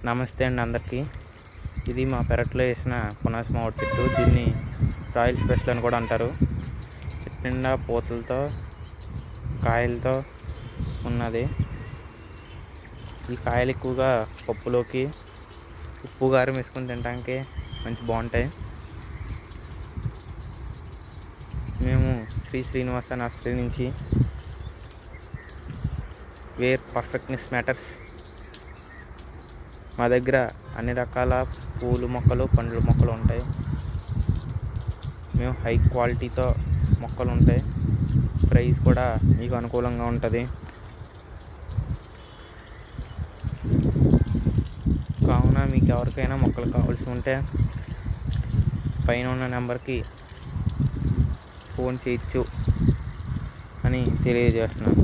నమస్తే అండి అందరికీ. ఇది మా పెరట్లో వేసిన పునాస మామిడి చెట్టు. దీన్ని రాయల్ స్పెషల్ అని కూడా అంటారు. చెట్టు నిండా పూతలతో కాయలతో ఉన్నది. ఈ కాయలు ఎక్కువగా పప్పులోకి ఉప్పు కారం వేసుకొని తినడానికి మంచి బాగుంటాయి. మేము శ్రీనివాస నర్సరీ నుంచి వేర్ పర్ఫెక్ట్నెస్ మ్యాటర్స్. మా దగ్గర అన్ని రకాల పూల మొక్కలు పండ్ల మొక్కలు ఉంటాయి. మేము హై క్వాలిటీతో మొక్కలు ఉంటాయి. ప్రైస్ కూడా మీకు అనుకూలంగా ఉంటుంది. కావున మీకు ఎవరికైనా మొక్కలు కావాల్సి ఉంటే పైన ఉన్న నెంబర్కి ఫోన్ చేయొచ్చు అని తెలియజేస్తున్నాను.